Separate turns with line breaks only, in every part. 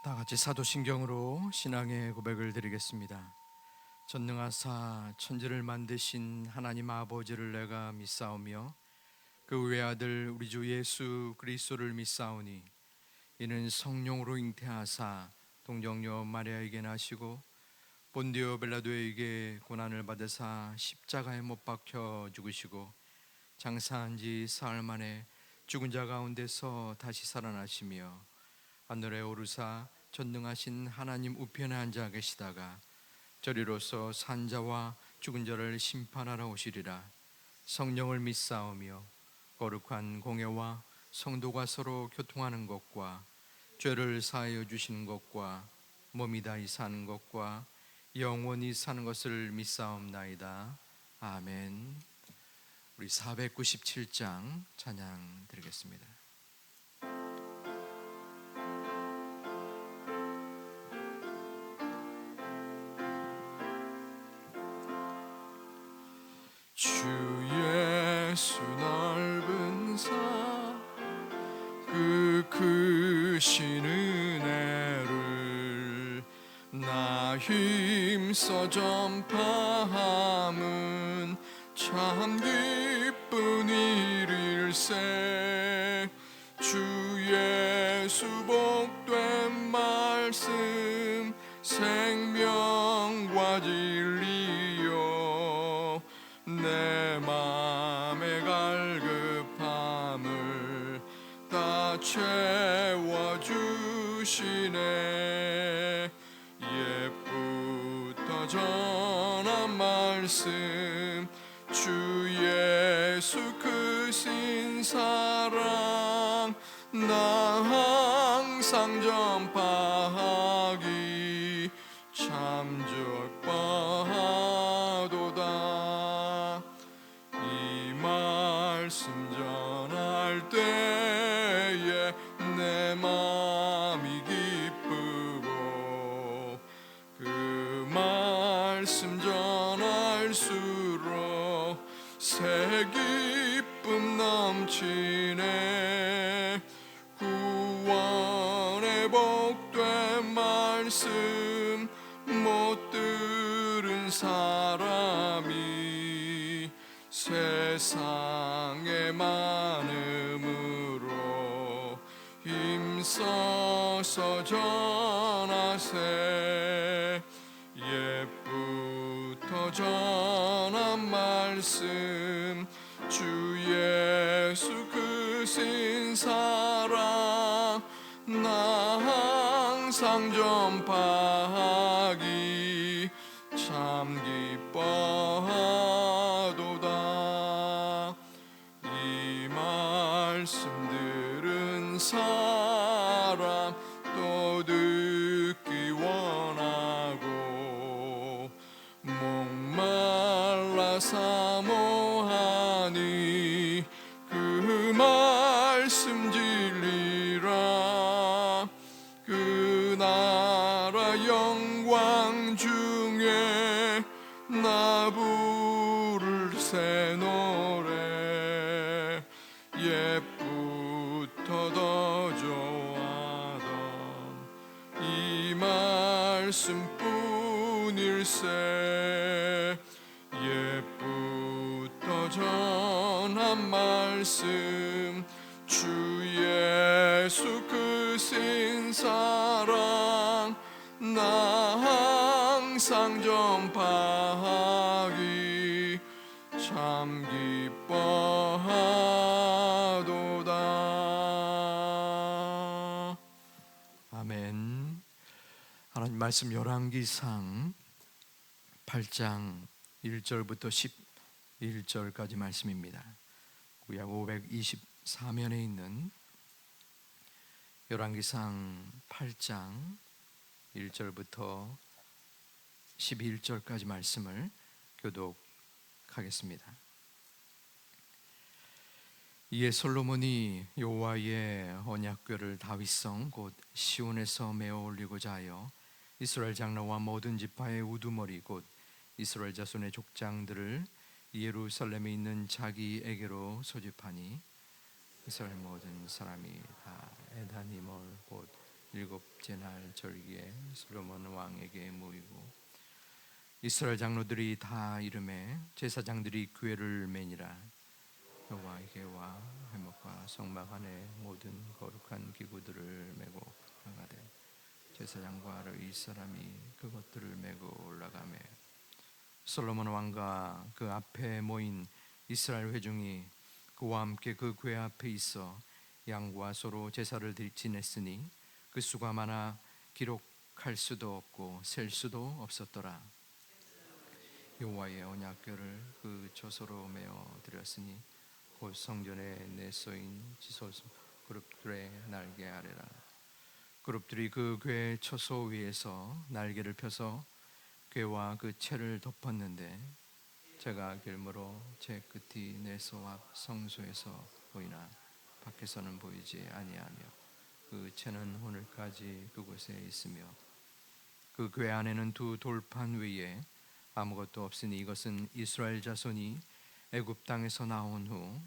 다 같이 사도신경으로 신앙의 고백을 드리겠습니다. 전능하사 천지를 만드신 하나님 아버지를 내가 믿사오며 그 외아들 우리 주 예수 그리스도를 믿사오니 이는 성령으로 잉태하사 동정녀 마리아에게 나시고 본디오 빌라도에게 고난을 받으사 십자가에 못 박혀 죽으시고 장사한 지 사흘 만에 죽은 자 가운데서 다시 살아나시며 하늘에 오르사 전능하신 하나님 우편에 앉아 계시다가 저리로서 산자와 죽은 자를 심판하러 오시리라. 성령을 믿사오며 거룩한 공예와 성도가 서로 교통하는 것과 죄를 사하여 주시는 것과 몸이 다히 사는 것과 영원히 사는 것을 믿사옵나이다. 아멘. 우리 497장 찬양 드리겠습니다. 주 예수 넓은 사 그 크신 은혜를 나 힘써 전파함은 참 기쁜 일일세. 주 예수 복된 말씀 생명과 진리요 내 맘의 갈급함을 다 채워주시네. 옛부터 전한 말씀 주 예수 크신 사랑 나 항상 전파하기 참 적바하도다. 이 말씀 전할 때에 내 마음이 기쁘고 그 말씀 전할수록 새 기쁨 넘치네. 구원의 복된 말씀 못 들은 사람이 세상에 많음으로 힘써서 전하세. 옛부터 전한 말씀 주 예수 크신 사랑 나 항상 전파하기 참 기뻐하도다. 이 말씀 들은 사람 또 듣기 원하고 목말라 사모하니 그 말씀 진리라. 그 나라 영광 중에 나 부를 새 노래 옛부터 더 좋아하던 이 말씀뿐일세. 옛부터 전한 말씀 주 예수 크신 사랑 나 항상 전파하기 참 기뻐하도다. 아멘. 하나님 말씀 열왕기상 8장 1절부터 11절까지 말씀입니다. 구약 524면에 있는 열왕기상 8장 1절부터 11절까지 말씀을 교독하겠습니다. 이에 솔로몬이 여호와의 언약궤를 다윗성 곧 시온에서 메어 올리고자 하여 이스라엘 장로와 모든 지파의 우두머리 곧 이스라엘 자손의 족장들을 예루살렘에 있는 자기에게로 소집하니 이스라엘 모든 사람이 다 에다니몰 곧 일곱째 날 절기에 솔로몬 왕에게 모이고 이스라엘 장로들이 다 이름에 제사장들이 궤를 매니라. 여호와에게와 회막과 성막 안에 모든 거룩한 기구들을 메고 나가되 제사장과 이 사람이 그것들을 메고 올라가매 솔로몬 왕과 그 앞에 모인 이스라엘 회중이 그와 함께 그 궤 앞에 있어 양과 소로 제사를 지냈으니 그 수가 많아 기록할 수도 없고 셀 수도 없었더라. 여호와의 언약궤를 그 초소로 메어 드렸으니 곧 성전에 내쏘인 지소 그룹들의 날개 아래라. 그룹들이 그 궤 초소 위에서 날개를 펴서 궤와 그 채를 덮었는데 제가 길므로 제 끝이 내소 앞 성소에서 보이나 밖에서는 보이지 아니하며 그 채는 오늘까지 그곳에 있으며 그 궤 안에는 두 돌판 위에 아무것도 없으니 이것은 이스라엘 자손이 애굽 땅에서 나온 후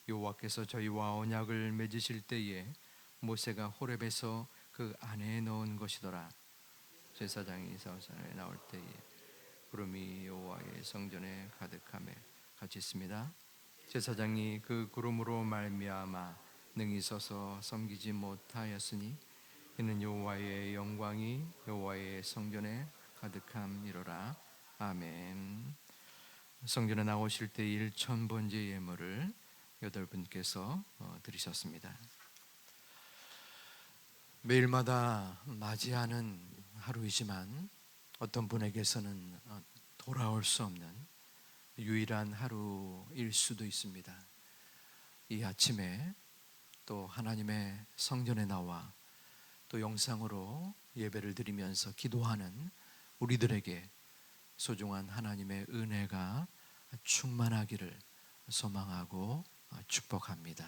여호와께서 저희와 언약을 맺으실 때에 모세가 호렙에서 그 안에 넣은 것이더라. 제사장이 사우산에 나올 때에 구름이 여호와의 성전에 가득하며 같이 있습니다. 제사장이 그 구름으로 말미암아 능히 서서 섬기지 못하였으니 이는 여호와의 영광이 여호와의 성전에 가득함이로라. 아멘. 성전에 나오실 때 1000번째 예물을 8분께서 드리셨습니다. 매일마다 맞이하는 하루이지만 어떤 분에게서는 돌아올 수 없는 유일한 하루일 수도 있습니다. 이 아침에 또 하나님의 성전에 나와 또 영상으로 예배를 드리면서 기도하는 우리들에게 소중한 하나님의 은혜가 충만하기를 소망하고 축복합니다.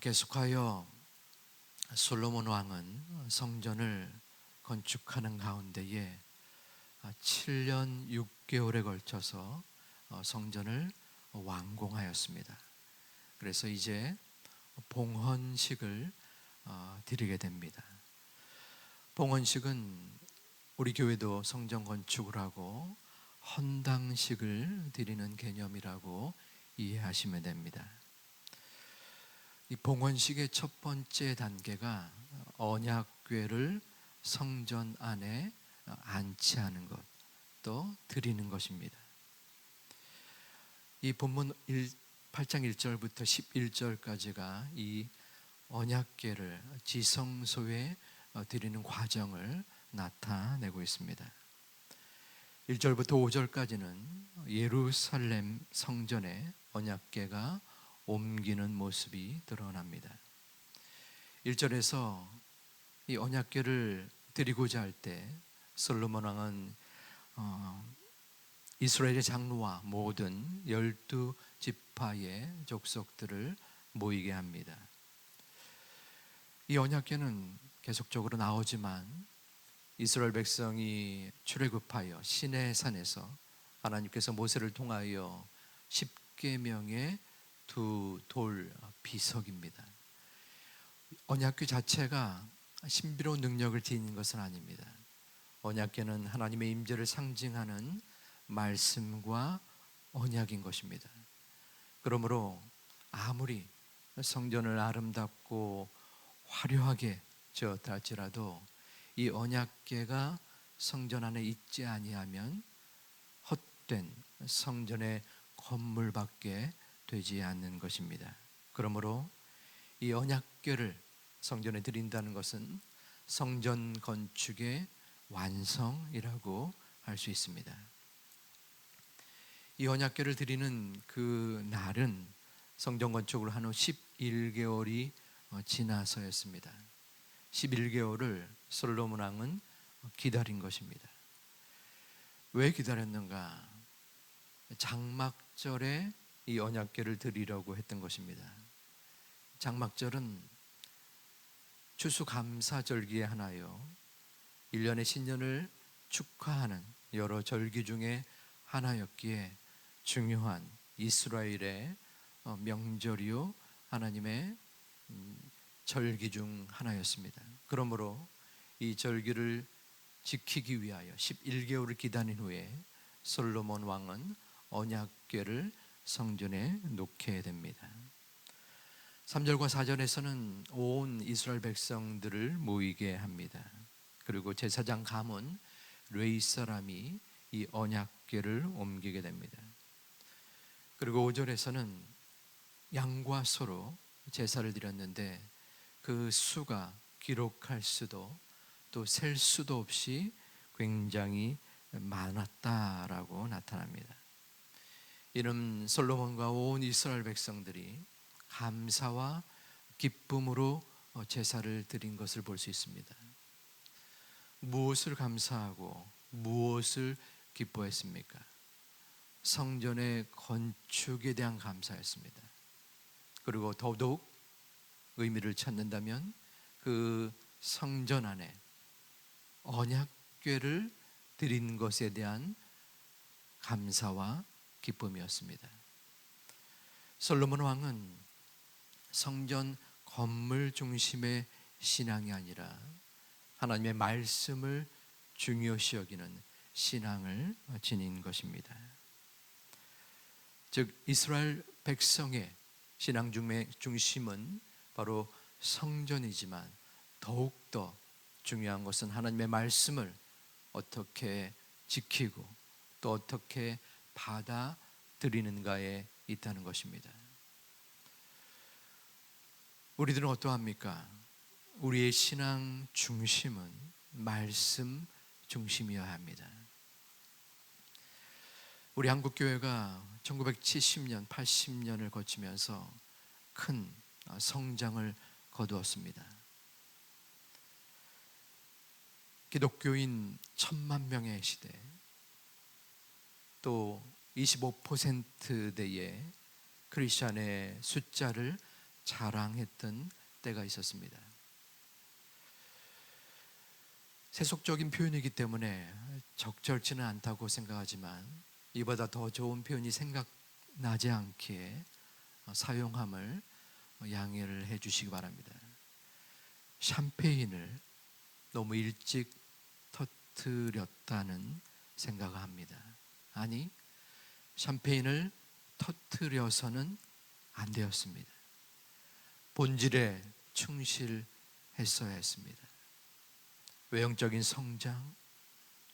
계속하여 솔로몬 왕은 성전을 건축하는 가운데에 7년 6개월에 걸쳐서 성전을 완공하였습니다. 그래서 이제 봉헌식을 드리게 됩니다. 봉헌식은 우리 교회도 성전 건축을 하고 헌당식을 드리는 개념이라고 이해하시면 됩니다. 이 봉헌식의 첫 번째 단계가 언약궤를 성전 안에 안치하는 것, 또 드리는 것입니다. 이 본문 8장 1절부터 11절까지가 이 언약궤를 지성소에 드리는 과정을 나타내고 있습니다. 1절부터 5절까지는 예루살렘 성전에 언약궤가 옮기는 모습이 드러납니다. 1절에서 이 언약궤를 드리고자 할 때 솔로몬 왕은 이스라엘의 장로와 모든 12지파의 족속들을 모이게 합니다. 이 언약궤는 계속적으로 나오지만 이스라엘 백성이 출애굽하여 시내산에서 하나님께서 모세를 통하여 10계명의 두 돌 비석입니다. 언약궤 자체가 신비로운 능력을 지닌 것은 아닙니다. 언약궤는 하나님의 임재를 상징하는 말씀과 언약인 것입니다. 그러므로 아무리 성전을 아름답고 화려하게 지었다 할지라도 이 언약궤가 성전 안에 있지 아니하면 헛된 성전의 건물밖에 되지 않는 것입니다. 그러므로 이 언약궤를 성전에 드린다는 것은 성전 건축의 완성이라고 할 수 있습니다. 이 언약궤를 드리는 그 날은 성전 건축을 한 후 11개월이 지나서였습니다. 11개월을 솔로몬 왕은 기다린 것입니다. 왜 기다렸는가? 장막절에 이 언약궤를 드리려고 했던 것입니다. 장막절은 추수감사절기의 하나요 1년의 신년을 축하하는 여러 절기 중에 하나였기에 중요한 이스라엘의 명절이요 하나님의 절기 중 하나였습니다. 그러므로 이 절기를 지키기 위하여 11개월을 기다린 후에 솔로몬 왕은 언약궤를 성전에 놓게 됩니다. 3절과 4절에서는 온 이스라엘 백성들을 모이게 합니다. 그리고 제사장 가문 레위 사람이 이 언약궤를 옮기게 됩니다. 그리고 5절에서는 양과 소로 제사를 드렸는데 그 수가 기록할 수도 또 셀 수도 없이 굉장히 많았다라고 나타납니다. 이는 솔로몬과 온 이스라엘 백성들이 감사와 기쁨으로 제사를 드린 것을 볼 수 있습니다. 무엇을 감사하고 무엇을 기뻐했습니까? 성전의 건축에 대한 감사였습니다. 그리고 더더욱 의미를 찾는다면 그 성전 안에 언약궤를 드린 것에 대한 감사와 기쁨이었습니다. 솔로몬 왕은 성전 건물 중심의 신앙이 아니라 하나님의 말씀을 중요시 여기는 신앙을 지닌 것입니다. 즉 이스라엘 백성의 신앙 중심은 바로 성전이지만 더욱더 중요한 것은 하나님의 말씀을 어떻게 지키고 또 어떻게 받아들이는가에 있다는 것입니다. 우리들은 어떠합니까? 우리의 신앙 중심은 말씀 중심이어야 합니다. 우리 한국교회가 1970년, 80년을 거치면서 큰 성장을 거두었습니다. 기독교인 1,000만 명의 시대, 또 25%대의 크리스찬의 숫자를 자랑했던 때가 있었습니다. 세속적인 표현이기 때문에 적절치는 않다고 생각하지만 이보다 더 좋은 표현이 생각나지 않기에 사용함을 양해를 해 주시기 바랍니다. 샴페인을 너무 일찍 터뜨렸다는 생각을 합니다. 아니, 샴페인을 터뜨려서는 안 되었습니다. 본질에 충실했어야 했습니다. 외형적인 성장,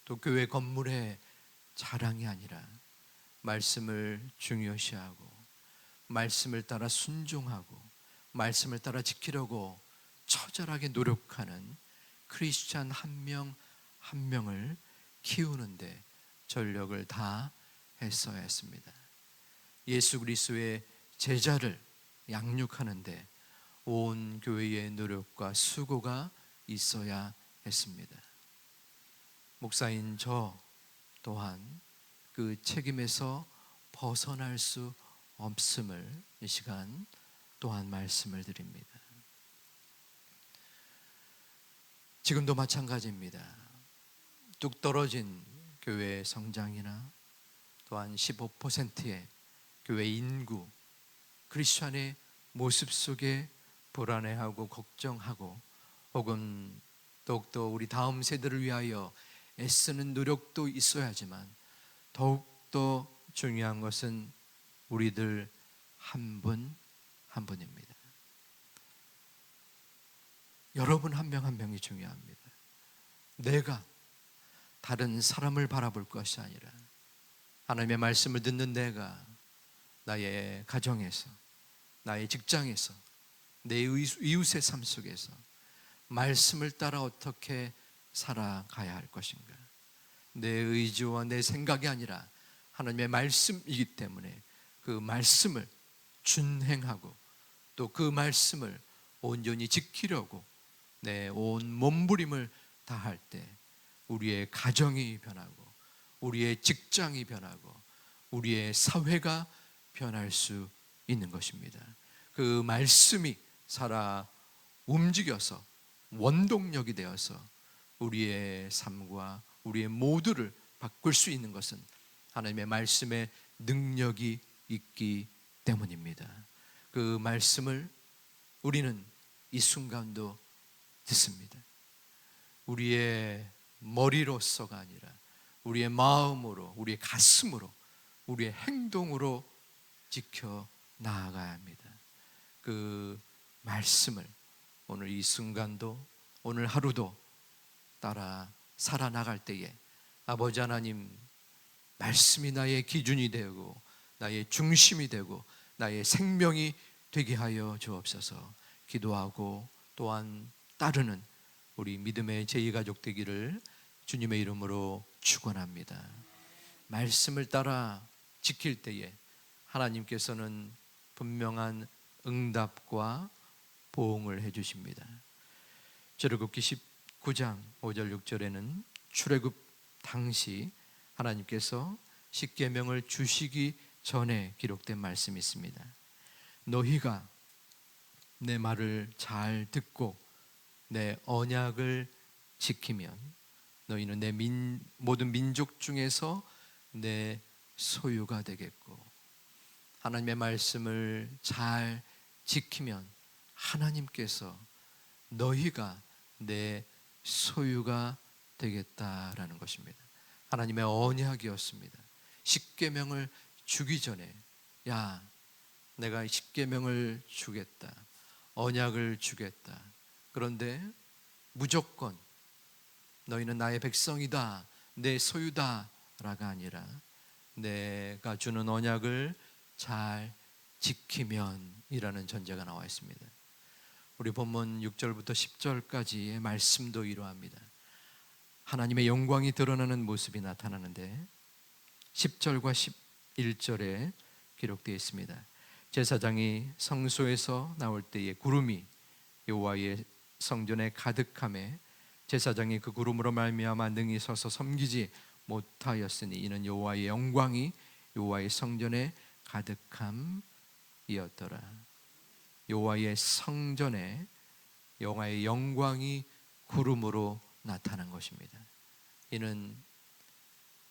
또 교회 건물의 자랑이 아니라 말씀을 중요시하고 말씀을 따라 순종하고 말씀을 따라 지키려고 처절하게 노력하는 크리스찬 한 명 한 명을 키우는데 전력을 다했어야 했습니다. 예수 그리스도의 제자를 양육하는데 온 교회의 노력과 수고가 있어야 했습니다. 목사인 저 또한 그 책임에서 벗어날 수 없음을 이 시간 또한 말씀을 드립니다. 지금도 마찬가지입니다. 뚝 떨어진 교회 성장이나 또한 15%의 교회 인구, 크리스찬의 모습 속에 불안해하고 걱정하고 혹은 더욱더 우리 다음 세대를 위하여 애쓰는 노력도 있어야지만 더욱더 중요한 것은 우리들 한 분 한 분입니다. 여러분 한 명 한 명이 중요합니다. 내가 다른 사람을 바라볼 것이 아니라 하나님의 말씀을 듣는 내가 나의 가정에서, 나의 직장에서, 내 이웃의 삶 속에서 말씀을 따라 어떻게 살아가야 할 것인가. 내 의지와 내 생각이 아니라 하나님의 말씀이기 때문에 그 말씀을 준행하고 또 그 말씀을 온전히 지키려고 내 온 몸부림을 다할 때 우리의 가정이 변하고 우리의 직장이 변하고 우리의 사회가 변할 수 있는 것입니다. 그 말씀이 살아 움직여서 원동력이 되어서 우리의 삶과 우리의 모두를 바꿀 수 있는 것은 하나님의 말씀의 능력이 있기 때문입니다. 그 말씀을 우리는 이 순간도 듣습니다. 우리의 머리로서가 아니라 우리의 마음으로, 우리의 가슴으로, 우리의 행동으로 지켜 나아가야 합니다. 그 말씀을 오늘 이 순간도, 오늘 하루도 따라 살아나갈 때에 아버지 하나님, 말씀이 나의 기준이 되고 나의 중심이 되고 나의 생명이 되게 하여 주옵소서. 기도하고 또한 따르는 우리 믿음의 제2가족 되기를 주님의 이름으로 축원합니다. 말씀을 따라 지킬 때에 하나님께서는 분명한 응답과 보응을 해주십니다. 출애굽기 19장 5절 6절에는 출애굽 당시 하나님께서 십계명을 주시기 전에 기록된 말씀이 있습니다. 너희가 내 말을 잘 듣고 내 언약을 지키면 너희는 내 모든 민족 중에서 내 소유가 되겠고, 하나님의 말씀을 잘 지키면 하나님께서 너희가 내 소유가 되겠다라는 것입니다. 하나님의 언약이었습니다. 십계명을 주기 전에, 야, 내가 십계명을 주겠다, 언약을 주겠다. 그런데 무조건 너희는 나의 백성이다, 내 소유다라가 아니라 내가 주는 언약을 잘 지키면 이라는 전제가 나와 있습니다. 우리 본문 6절부터 10절까지의 말씀도 이러합니다. 하나님의 영광이 드러나는 모습이 나타나는데 10절과 11절에 기록되어 있습니다. 제사장이 성소에서 나올 때에 구름이 여호와의 성전에 가득하매 제사장이 그 구름으로 말미암아 능히 서서 섬기지 못하였으니 이는 여호와의 영광이 여호와의 성전에 가득함이었더라. 여호와의 성전에 여호와의 영광이 구름으로 나타난 것입니다. 이는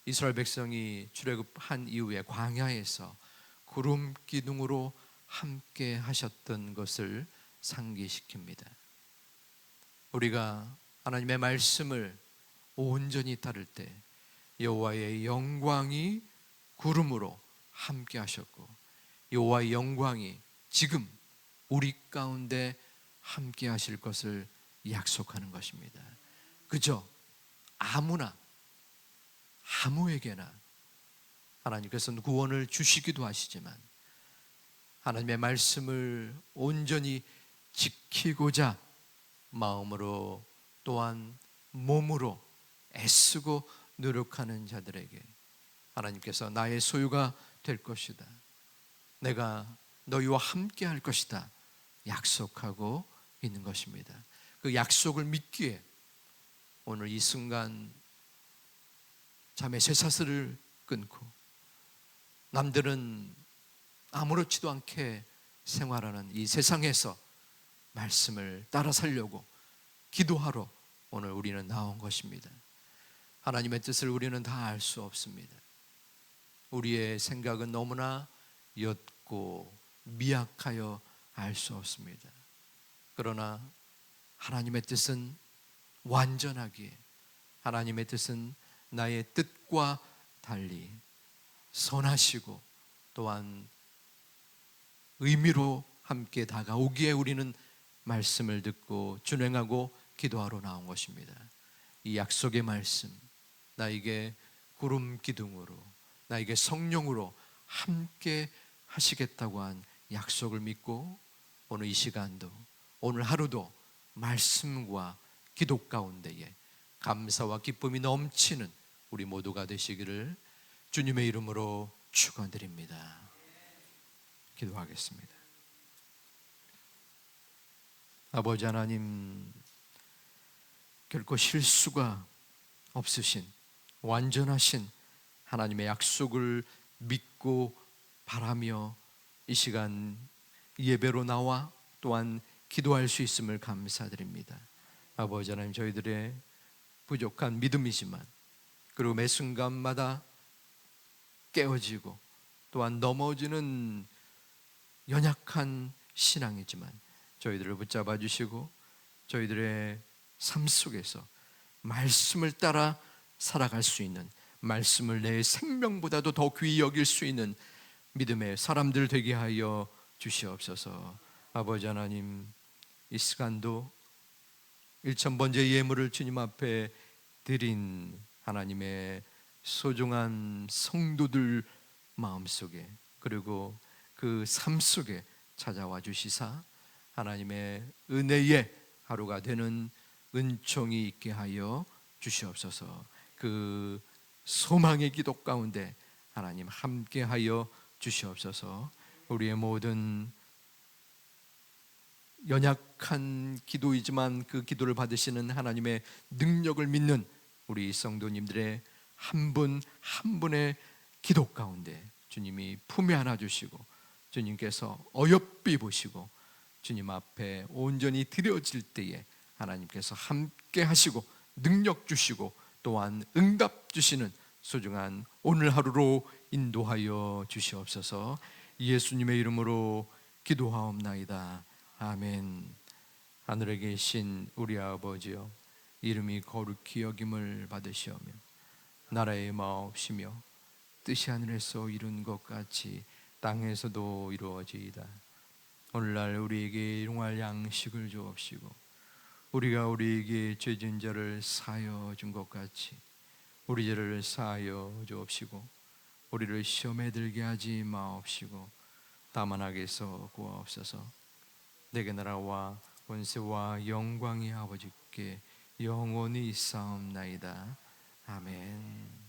이스라엘 백성이 출애굽한 이후에 광야에서 구름 기둥으로 함께 하셨던 것을 상기시킵니다. 우리가 하나님의 말씀을 온전히 따를 때 여호와의 영광이 구름으로 함께 하셨고 여호와의 영광이 지금 우리 가운데 함께 하실 것을 약속하는 것입니다. 그저 아무나 아무에게나 하나님께서는 구원을 주시기도 하시지만 하나님의 말씀을 온전히 지키고자 마음으로 또한 몸으로 애쓰고 노력하는 자들에게 하나님께서 나의 소유가 될 것이다, 내가 너희와 함께 할 것이다 약속하고 있는 것입니다. 그 약속을 믿기에 오늘 이 순간 잠의 쇠사슬을 끊고 남들은 아무렇지도 않게 생활하는 이 세상에서 말씀을 따라 살려고 기도하러 오늘 우리는 나온 것입니다. 하나님의 뜻을 우리는 다 알 수 없습니다. 우리의 생각은 너무나 옅고 미약하여 알 수 없습니다. 그러나 하나님의 뜻은 완전하기에, 하나님의 뜻은 나의 뜻과 달리 선하시고 또한 의미로 함께 다가오기에 우리는 말씀을 듣고 준행하고 기도하러 나온 것입니다. 이 약속의 말씀, 나에게 구름 기둥으로, 나에게 성령으로 함께 하시겠다고 한 약속을 믿고 오늘 이 시간도, 오늘 하루도 말씀과 기도 가운데에 감사와 기쁨이 넘치는 우리 모두가 되시기를 주님의 이름으로 축원드립니다. 기도하겠습니다. 아버지 하나님, 결코 실수가 없으신 완전하신 하나님의 약속을 믿고 바라며 이 시간 예배로 나와 또한 기도할 수 있음을 감사드립니다. 아버지 하나님, 저희들의 부족한 믿음이지만 그리고 매 순간마다 깨어지고 또한 넘어지는 연약한 신앙이지만 저희들을 붙잡아 주시고 저희들의 삶 속에서 말씀을 따라 살아갈 수 있는, 말씀을 내 생명보다도 더 귀히 여길 수 있는 믿음의 사람들 되게 하여 주시옵소서. 아버지 하나님, 이 시간도 1000번째 예물을 주님 앞에 드린 하나님의 소중한 성도들 마음속에, 그리고 그 삶 속에 찾아와 주시사 하나님의 은혜의 하루가 되는 은총이 있게 하여 주시옵소서. 그 소망의 기도 가운데 하나님 함께 하여 주시옵소서. 우리의 모든 연약한 기도이지만 그 기도를 받으시는 하나님의 능력을 믿는 우리 성도님들의 한 분 한 분의 기도 가운데 주님이 품에 안아 주시고 주님께서 어여삐 보시고 주님 앞에 온전히 드려질 때에 하나님께서 함께 하시고 능력 주시고 또한 응답 주시는 소중한 오늘 하루로 인도하여 주시옵소서. 예수님의 이름으로 기도하옵나이다. 아멘. 하늘에 계신 우리 아버지여, 이름이 거룩히 여김을 받으시오며 나라의 마옵시며 뜻이 하늘에서 이룬 것 같이 땅에서도 이루어지이다. 오늘날 우리에게 일용할 양식을 주옵시고 우리가 우리에게 죄진 자를 사하여 준 것 같이 우리 죄를 사하여 주옵시고 우리를 시험에 들게 하지 마옵시고 다만 악에서 구하옵소서. 내게 나라와 권세와 영광이 아버지께 영원히 있사옵나이다. 아멘.